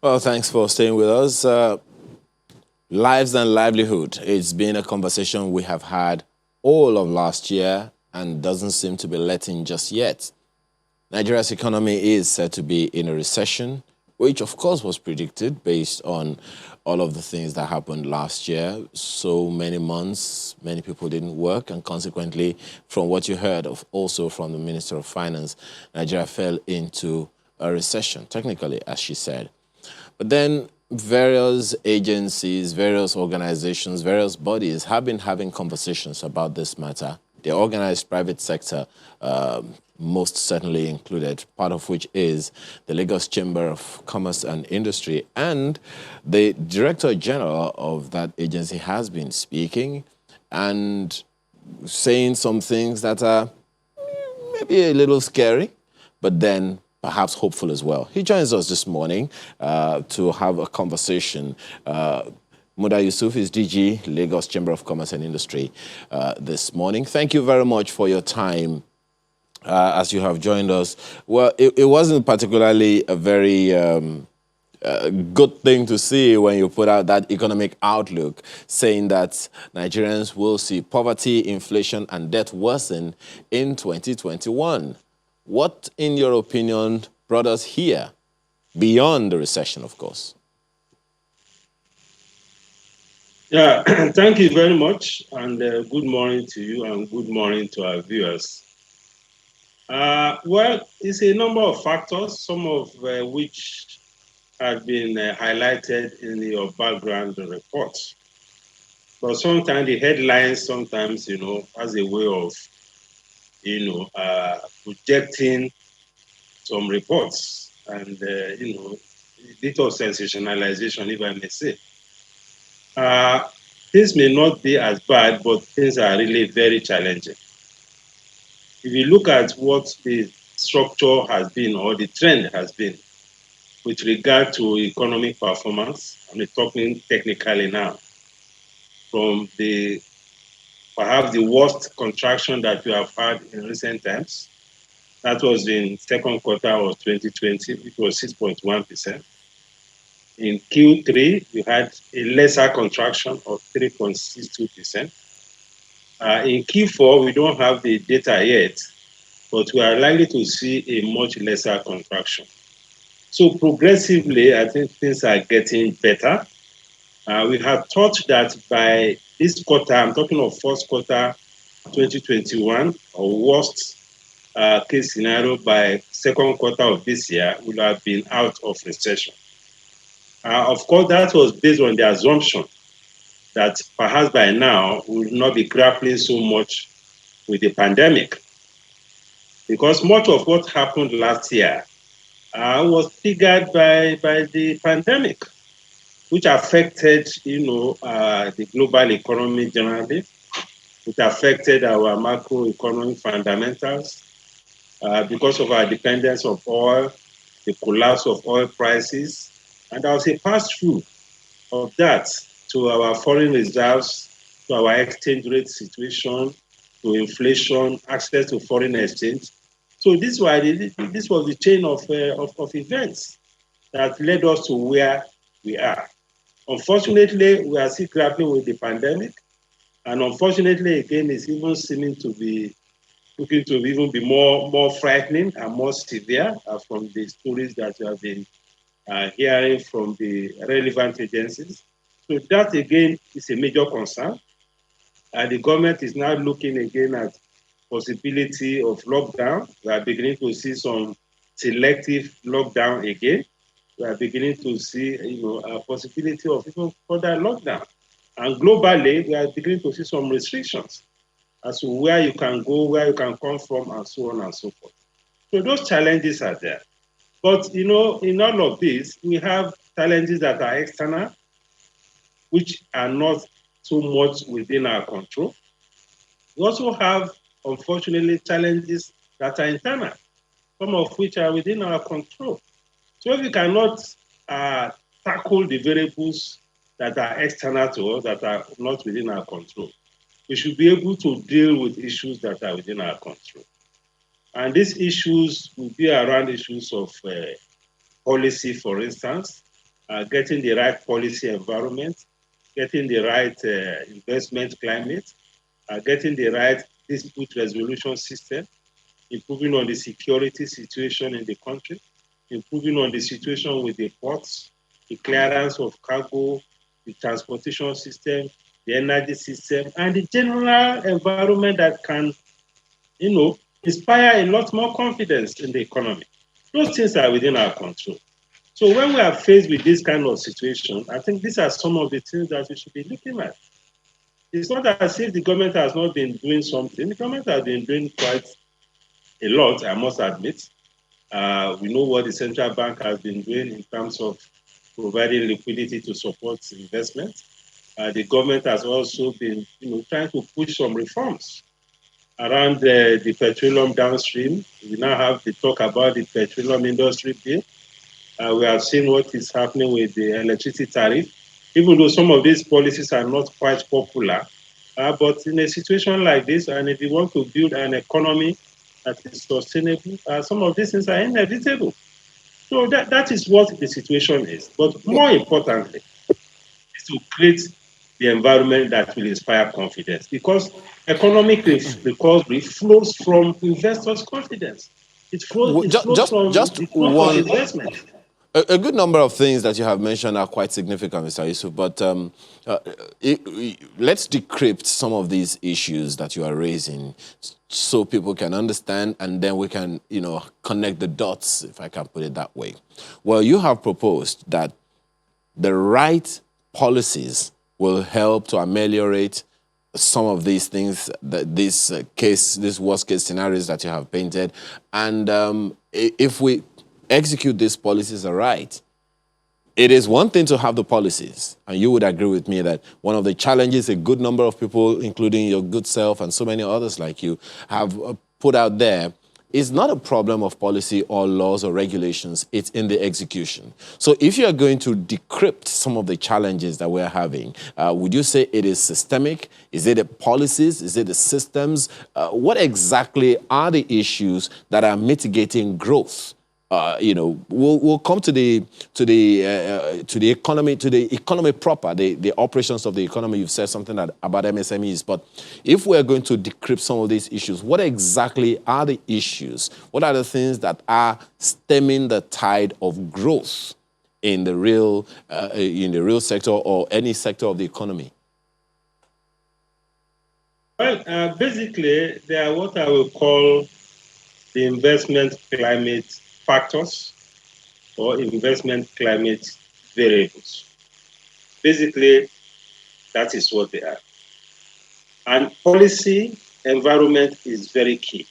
Well, thanks for staying with us. Lives and livelihood. It's been a conversation we have had all of last year and doesn't seem to be letting just yet. Nigeria's economy is said to be in a recession, which of course was predicted based on all of the things that happened last year. So many months, many people didn't work, and consequently, from what you heard of also from the Minister of Finance, Nigeria fell into a recession, technically, as she said. But then various agencies, various organizations, various bodies have been having conversations about this matter. The organized private sector, most certainly included, part of which is the Lagos Chamber of Commerce and Industry. And the Director General of that agency has been speaking and saying some things that are maybe a little scary, but then perhaps hopeful as well. He joins us this morning to have a conversation. Muda Yusuf is DG, Lagos Chamber of Commerce and Industry this morning. Thank you very much for your time as you have joined us. Well, it wasn't particularly a very good thing to see when you put out that economic outlook saying that Nigerians will see poverty, inflation, and debt worsen in 2021. What, in your opinion, brought us here, beyond the recession, of course? Yeah, thank you very much, and good morning to you, and good morning to our viewers. Well, it's a number of factors, some of which have been highlighted in your background report. But sometimes the headlines, has a way of, projecting some reports and, little sensationalization, if I may say. Things may not be as bad, but things are really very challenging. If you look at what the structure has been or the trend has been with regard to economic performance, I'm talking technically now, from the perhaps the worst contraction that we have had in recent times. That was in second quarter of 2020, it was 6.1%. In Q3, we had a lesser contraction of 3.62%. In Q4, we don't have the data yet, but we are likely to see a much lesser contraction. So progressively, I think things are getting better. We have thought that by this quarter, I'm talking of first quarter 2021, or worst case scenario, by second quarter of this year, we'll have been out of recession. Of course, that was based on the assumption that perhaps by now we will not be grappling so much with the pandemic. Because much of what happened last year was triggered by the pandemic, which affected, the global economy generally. It affected our macroeconomic fundamentals because of our dependence on oil, the collapse of oil prices, and there was a pass-through of that to our foreign reserves, to our exchange rate situation, to inflation, access to foreign exchange. So this was the chain of events that led us to where we are. Unfortunately, we are still grappling with the pandemic, and unfortunately, again, it's even seeming to be looking to even be more frightening and more severe from the stories that we have been hearing from the relevant agencies. So that again is a major concern. The government is now looking again at possibility of lockdown. We are beginning to see some selective lockdown again. We are beginning to see, a possibility of even further lockdown. And globally, we are beginning to see some restrictions as to where you can go, where you can come from, and so on and so forth. So those challenges are there. But, in all of this, we have challenges that are external, which are not so much within our control. We also have, unfortunately, challenges that are internal, some of which are within our control. So if we cannot tackle the variables that are external to us, that are not within our control, we should be able to deal with issues that are within our control. And these issues will be around issues of policy, for instance, getting the right policy environment, getting the right investment climate, getting the right dispute resolution system, improving on the security situation in the country, improving on the situation with the ports, the clearance of cargo, the transportation system, the energy system, and the general environment that can, inspire a lot more confidence in the economy. Those things are within our control. So when we are faced with this kind of situation, I think these are some of the things that we should be looking at. It's not as if the government has not been doing something. The government has been doing quite a lot, I must admit. We know what the central bank has been doing in terms of providing liquidity to support investment. The government has also been, trying to push some reforms around the petroleum downstream. We now have the talk about the petroleum industry bill. We have seen what is happening with the electricity tariff, even though some of these policies are not quite popular. But in a situation like this, and if you want to build an economy that is sustainable, some of these things are inevitable. So that is what the situation is. But more importantly, is to create the environment that will inspire confidence, because economic recovery flows from investors' confidence. It flows from Just the trust of one. investment. A good number of things that you have mentioned are quite significant, Mr. Yusuf, but let's decrypt some of these issues that you are raising so people can understand, and then we can, connect the dots, if I can put it that way. Well, you have proposed that the right policies will help to ameliorate some of these things, these worst case scenarios that you have painted, and if we execute these policies right, it is one thing to have the policies, and you would agree with me that one of the challenges a good number of people, including your good self and so many others like you, have put out there is not a problem of policy or laws or regulations, it's in the execution. So if you are going to decrypt some of the challenges that we're having, would you say it is systemic? Is it the policies? Is it the systems? What exactly are the issues that are mitigating growth? We'll come to the economy proper, the operations of the economy. You've said something about MSMEs, but if we're going to decrypt some of these issues, what exactly are the issues? What are the things that are stemming the tide of growth in the real sector or any sector of the economy? Well, basically, they are what I will call the investment climate factors or investment climate variables. Basically, that is what they are. And policy environment is very key.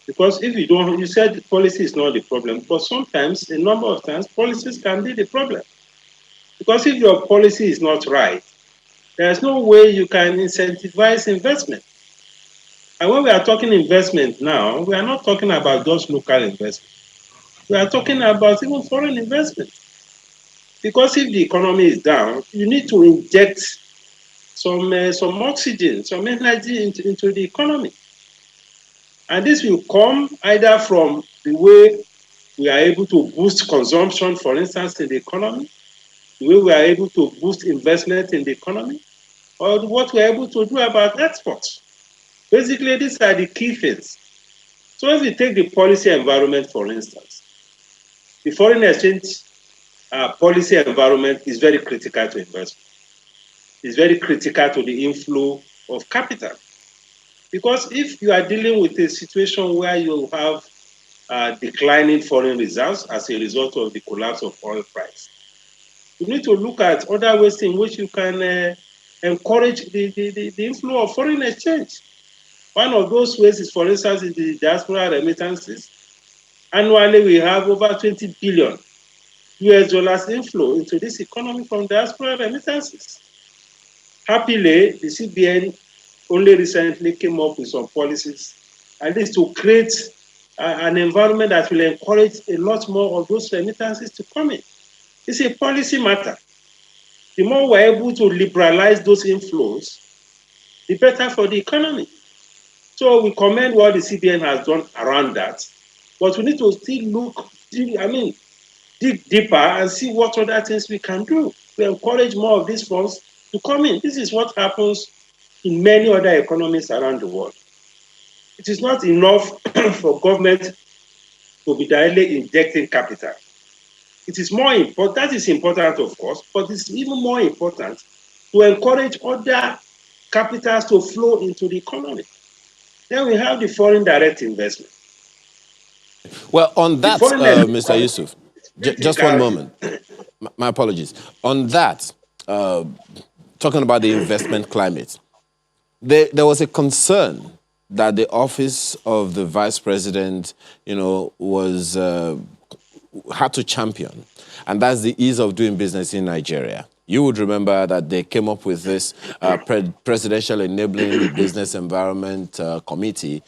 Because if you said policy is not the problem, but sometimes, a number of times, policies can be the problem. Because if your policy is not right, there's no way you can incentivize investment. And when we are talking investment now, we are not talking about just local investment. We are talking about even foreign investment. Because if the economy is down, you need to inject some oxygen, some energy into the economy. And this will come either from the way we are able to boost consumption, for instance, in the economy, the way we are able to boost investment in the economy, or what we're able to do about exports. Basically, these are the key things. So if you take the policy environment, for instance, the foreign exchange policy environment is very critical to investment. It's very critical to the inflow of capital. Because if you are dealing with a situation where you have declining foreign reserves as a result of the collapse of oil price, you need to look at other ways in which you can encourage the inflow of foreign exchange. One of those ways is, for instance, is the diaspora remittances. Annually, we have over 20 billion US dollars inflow into this economy from diaspora remittances. Happily, the CBN only recently came up with some policies, at least to create an environment that will encourage a lot more of those remittances to come in. It's a policy matter. The more we're able to liberalize those inflows, the better for the economy. So we commend what the CBN has done around that, but we need to still look, dig deeper and see what other things we can do to encourage more of these funds to come in. This is what happens in many other economies around the world. It is not enough for government to be directly injecting capital. It is more important, that is important, of course, but it's even more important to encourage other capitals to flow into the economy. Then we have the foreign direct investment. Well, on The that, foreign direct Mr. investment Yusuf, is just one critical. moment. My apologies. On that, uh, talking about the investment climate, there was a concern that the office of the vice president, was had to champion, and that's the ease of doing business in Nigeria. You would remember that they came up with this Presidential Enabling Business Environment Committee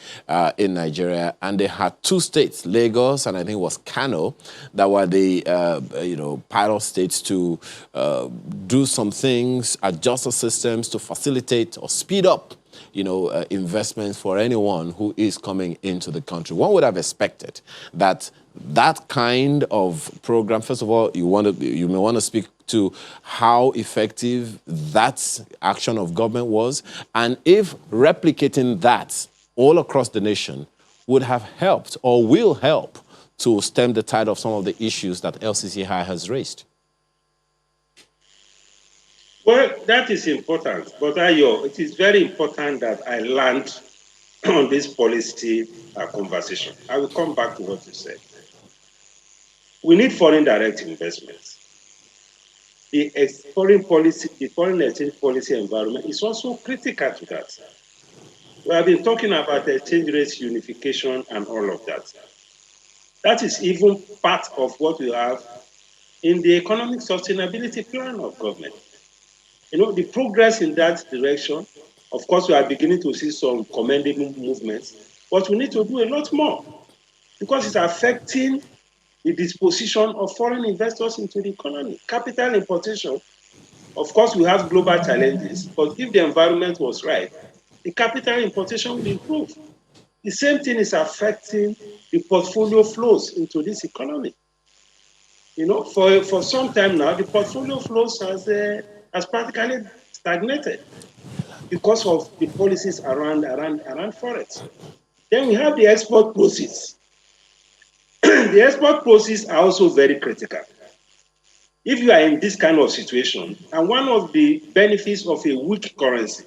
in Nigeria, and they had two states, Lagos and I think it was Kano, that were the pilot states to do some things, adjust the systems to facilitate or speed up investments for anyone who is coming into the country. One would have expected that that kind of program, first of all, you may want to speak to how effective that action of government was, and if replicating that all across the nation would have helped or will help to stem the tide of some of the issues that LCCI has raised. Well, that is important, but Ayo, it is very important that I land on this policy conversation. I will come back to what you said. We need foreign direct investments. The foreign policy, the foreign exchange policy environment is also critical to that. We have been talking about exchange rates unification and all of that. That is even part of what we have in the economic sustainability plan of government. The progress in that direction, of course, we are beginning to see some commendable movements, but we need to do a lot more because it's affecting the disposition of foreign investors into the economy. Capital importation, of course, we have global challenges, but if the environment was right, the capital importation will improve. The same thing is affecting the portfolio flows into this economy. For some time now, the portfolio flows has practically stagnated because of the policies around forex. Then we have the export proceeds. The export proceeds are also very critical. If you are in this kind of situation, and one of the benefits of a weak currency,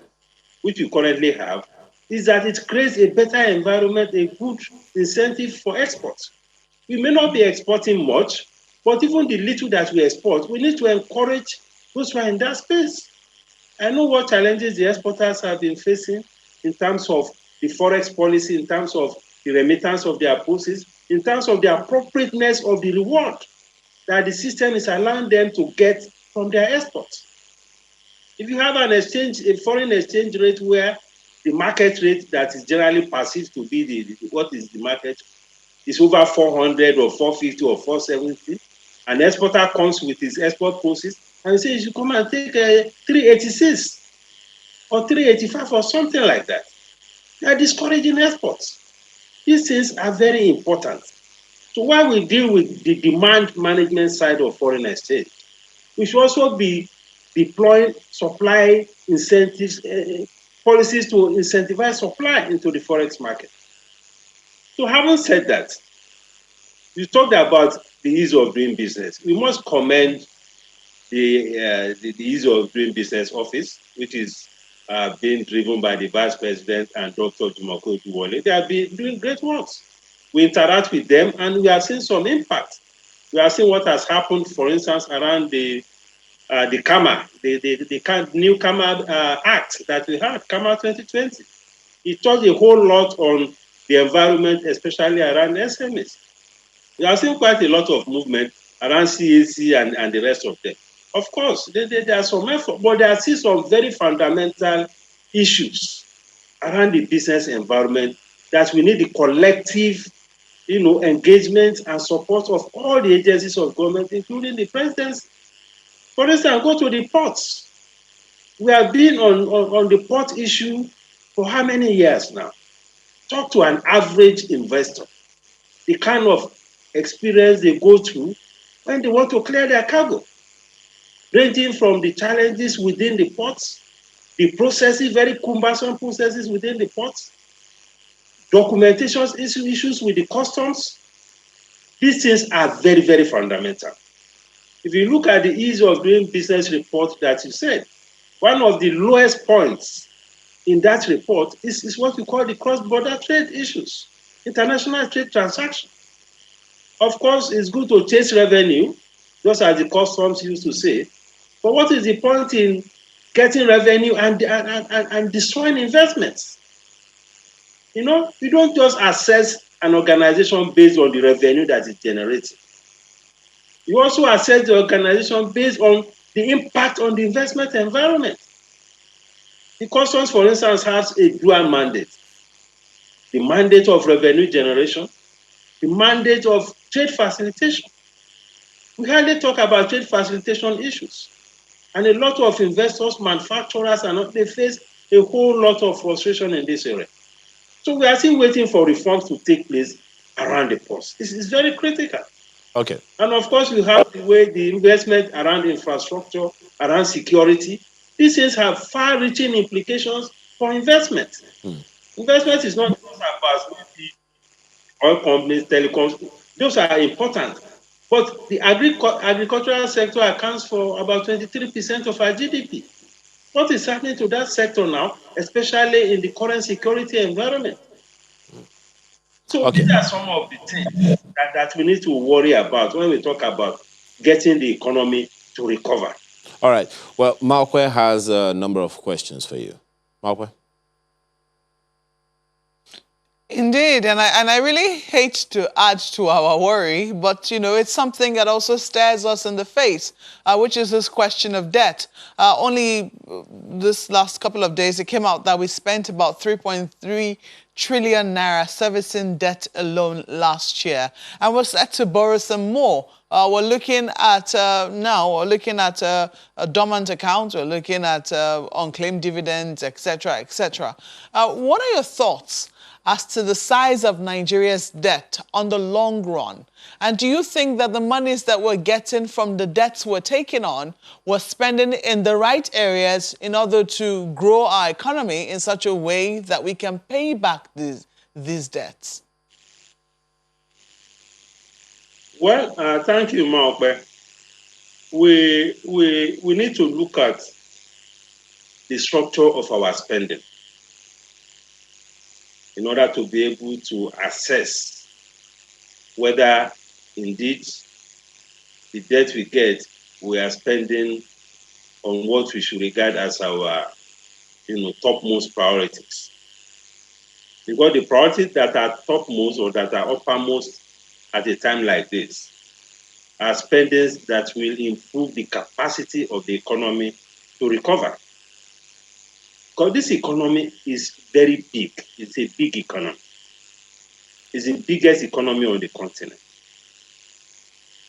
which we currently have, is that it creates a better environment, a good incentive for exports. We may not be exporting much, but even the little that we export, we need to encourage those who are in that space. I know what challenges the exporters have been facing in terms of the forex policy, in terms of the remittance of their proceeds, in terms of the appropriateness of the reward that the system is allowing them to get from their exports. If you have a foreign exchange rate where the market rate that is generally perceived to be what is the market is over 400 or 450 or 470, an exporter comes with his export proceeds and says, you should come and take 386 or 385 or something like that. They are discouraging exports. These things are very important. So while we deal with the demand management side of foreign exchange, we should also be deploying supply incentives, policies to incentivize supply into the forex market. So having said that, you talked about the ease of doing business. We must commend the ease of doing business office, which is being driven by the vice president and Dr. Jumako Duwole. They have been doing great works. We interact with them and we have seen some impact. We have seen what has happened, for instance, around the KAMA, the new KAMA Act that we had, KAMA 2020. It touched a whole lot on the environment, especially around SMEs. We have seen quite a lot of movement around CAC and the rest of them. Of course, there are some effort, but there are still some very fundamental issues around the business environment that we need the collective, engagement and support of all the agencies of government, including the presidency. For instance, go to the ports. We have been on the port issue for how many years now? Talk to an average investor. The kind of experience they go through when they want to clear their cargo, ranging from the challenges within the ports, the processes, very cumbersome processes within the ports, documentation issues with the customs. These things are very, very fundamental. If you look at the ease of doing business report that you said, one of the lowest points in that report is what we call the cross-border trade issues, international trade transactions. Of course, it's good to chase revenue, just as the customs used to say, but what is the point in getting revenue and destroying investments? You know, you don't just assess an organization based on the revenue that it generates. You also assess the organization based on the impact on the investment environment. The customs, for instance, has a dual mandate. The mandate of revenue generation, the mandate of trade facilitation. We hardly talk about trade facilitation issues. And a lot of investors, manufacturers, they face a whole lot of frustration in this area. So we are still waiting for reforms to take place around the ports. This is very critical. Okay. And of course, we have the way the investment around infrastructure, around security. These things have far-reaching implications for investment. Investment is not just about oil companies, telecoms. Those are important. But the agricultural sector accounts for about 23% of our GDP. What is happening to that sector now, especially in the current security environment? So these are some of the things that we need to worry about when we talk about getting the economy to recover. All right. Well, Malkwe has a number of questions for you. Malkwe? Indeed, and I really hate to add to our worry, but, you know, it's something that also stares us in the face, which is this question of debt. Only this last couple of days, it came out that we spent about 3.3 trillion naira servicing debt alone last year, and we're set to borrow some more. We're looking at a dormant account, we're looking at unclaimed dividends, etc., etc. What are your thoughts as to the size of Nigeria's debt on the long run? And do you think that the monies that we're getting from the debts we're taking on, we're spending in the right areas in order to grow our economy in such a way that we can pay back these debts? Well, thank you, Malkwe. We need to look at the structure of our spending in order to be able to assess whether indeed the debt we get, we are spending on what we should regard as our, topmost priorities. Because the priorities that are topmost or that are uppermost at a time like this are spendings that will improve the capacity of the economy to recover. Because this economy is very big. It's a big economy. It's the biggest economy on the continent.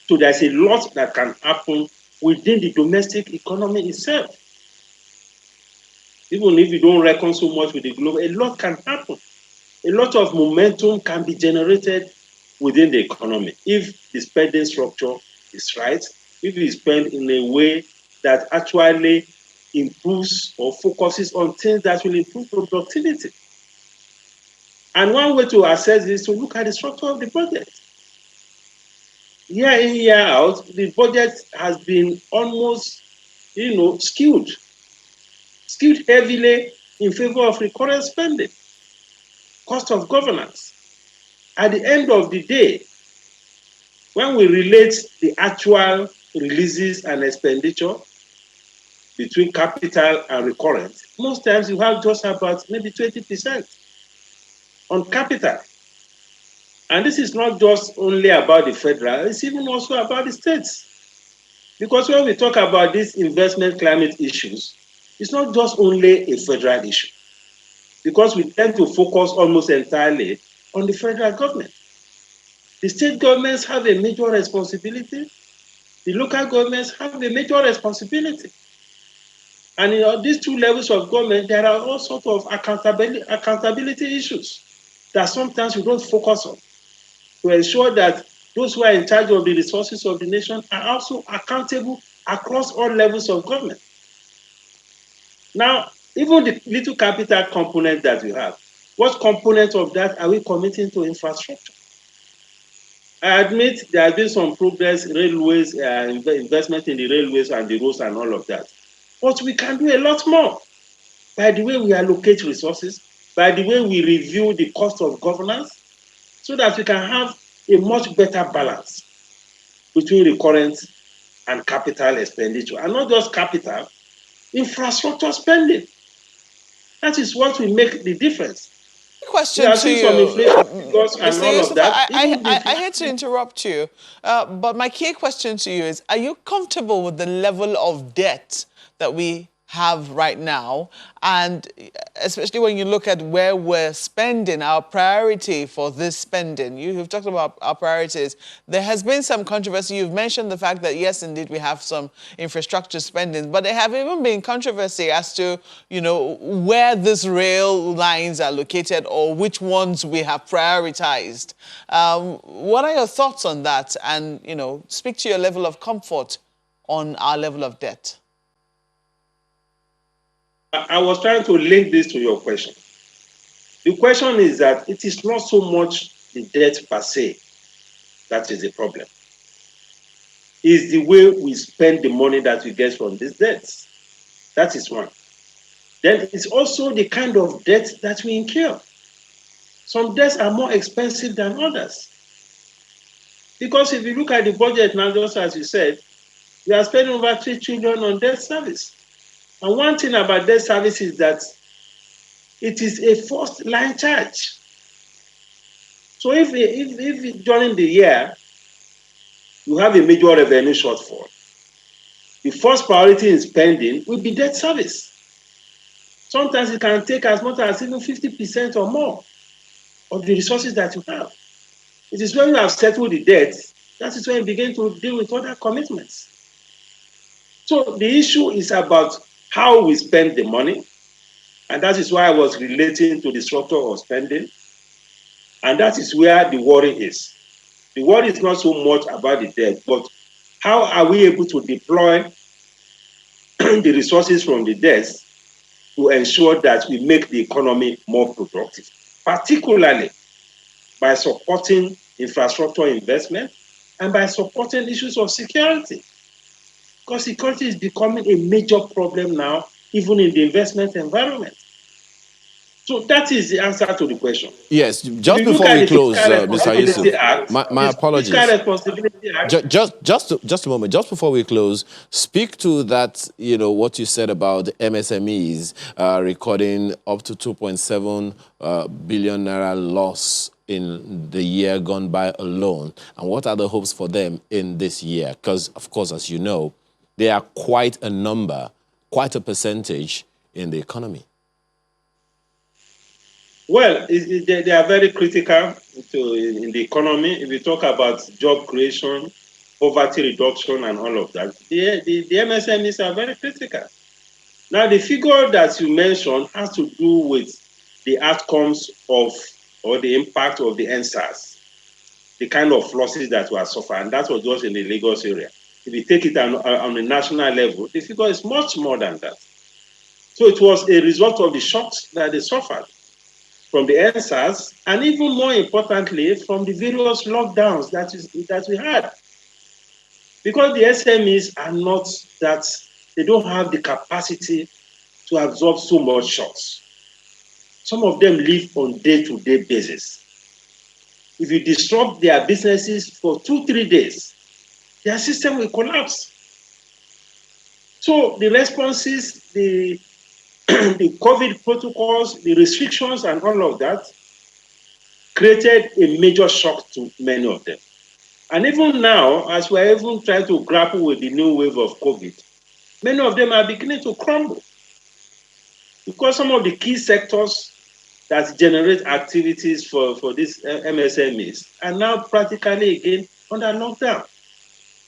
So there's a lot that can happen within the domestic economy itself. Even if you don't reckon so much with the globe, a lot can happen. A lot of momentum can be generated within the economy if the spending structure is right, if we spend in a way that actually improves or focuses on things that will improve productivity. And one way to assess this is to look at the structure of the budget. Year in, year out, the budget has been almost, skewed heavily in favor of recurrent spending, cost of governance. At the end of the day, when we relate the actual releases and expenditure between capital and recurrent, most times you have just about maybe 20% on capital. And this is not just only about the federal, it's even also about the states. Because when we talk about these investment climate issues, it's not just only a federal issue. Because we tend to focus almost entirely on the federal government. The state governments have a major responsibility. The local governments have a major responsibility. And in these two levels of government, there are all sorts of accountability issues that sometimes we don't focus on to ensure that those who are in charge of the resources of the nation are also accountable across all levels of government. Now, even the little capital component that we have, what component of that are we committing to infrastructure? I admit there has been some progress, railways, investment in the railways and the roads and all of that. But we can do a lot more by the way we allocate resources, by the way we review the cost of governance, so that we can have a much better balance between recurrent and capital expenditure. And not just capital, infrastructure spending. That is what will make the difference. We Question are to seeing some you, inflation figures and Mr. all of Yusuf. that. I hate to interrupt you, but my key question to you is: are you comfortable with the level of debt that we have right now, and especially when you look at where we're spending, our priority for this spending? You've talked about our priorities. There has been some controversy. You've mentioned the fact that, yes, indeed, we have some infrastructure spending, but there have even been controversy as to, where these rail lines are located or which ones we have prioritized. What are your thoughts on that? And, speak to your level of comfort on our level of debt. I was trying to link this to your question. The question is that it is not so much the debt per se that is the problem. It's the way we spend the money that we get from these debts. That is one. Then it's also the kind of debt that we incur. Some debts are more expensive than others. Because if you look at the budget now, just as you said, we are spending over 3 trillion on debt service. And one thing about debt service is that it is a first line charge. So if during the year you have a major revenue shortfall, the first priority in spending will be debt service. Sometimes it can take as much as even 50% or more of the resources that you have. It is when you have settled the debt, that is when you begin to deal with other commitments. So the issue is about how we spend the money, and that is why I was relating to the structure of spending, and that is where the worry is. The worry is not so much about the debt, but how are we able to deploy the resources from the debts to ensure that we make the economy more productive, particularly by supporting infrastructure investment and by supporting issues of security. Because security is becoming a major problem now, even in the investment environment. So that is the answer to the question. Yes, just before we close, Mr. Yusuf, my apologies. Fiscal Responsibility Act. Just a moment. Just before we close, speak to that. What you said about MSMEs recording up to 2.7 billion naira loss in the year gone by alone, and what are the hopes for them in this year? Because, of course, as you know, they are quite a number, quite a percentage in the economy. Well, they are very critical in the economy. If we talk about job creation, poverty reduction, and all of that, the MSMEs are very critical. Now, the figure that you mentioned has to do with the outcomes of or the impact of the NSAS, the kind of losses that were suffered, and that was just in the Lagos area. If you take it on a national level, the figure is much more than that. So it was a result of the shocks that they suffered from the NSAS, and even more importantly, from the various lockdowns that we had. Because the SMEs are not that, they don't have the capacity to absorb so much shocks. Some of them live on day-to-day basis. If you disrupt their businesses for 2-3 days, their system will collapse. So the responses, the COVID protocols, the restrictions and all of that created a major shock to many of them. And even now, as we're even trying to grapple with the new wave of COVID, many of them are beginning to crumble. Because some of the key sectors that generate activities for these MSMEs are now practically again under lockdown.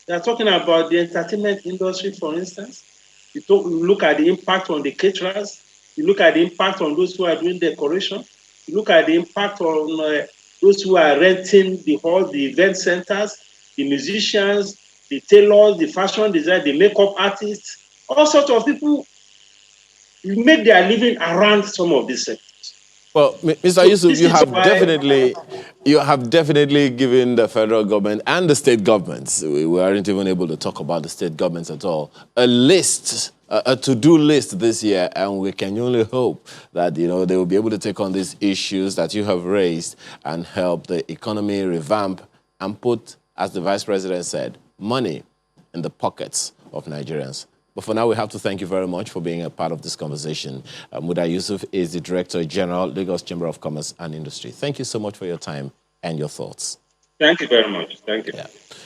They are talking about the entertainment industry, for instance. You look at the impact on the caterers. You look at the impact on those who are doing decoration. You look at the impact on those who are renting the halls, the event centers, the musicians, the tailors, the fashion designers, the makeup artists, all sorts of people make their living around some of these sectors. Well, Mr. So Yusuf, this is why you have definitely given the federal government and the state governments, we weren't even able to talk about the state governments at all, a list, a to-do list this year, and we can only hope that, they will be able to take on these issues that you have raised and help the economy revamp and put, as the Vice President said, money in the pockets of Nigerians. But for now, we have to thank you very much for being a part of this conversation. Muda Yusuf is the Director General, Lagos Chamber of Commerce and Industry. Thank you so much for your time and your thoughts. thank you very much. Thank you. Yeah.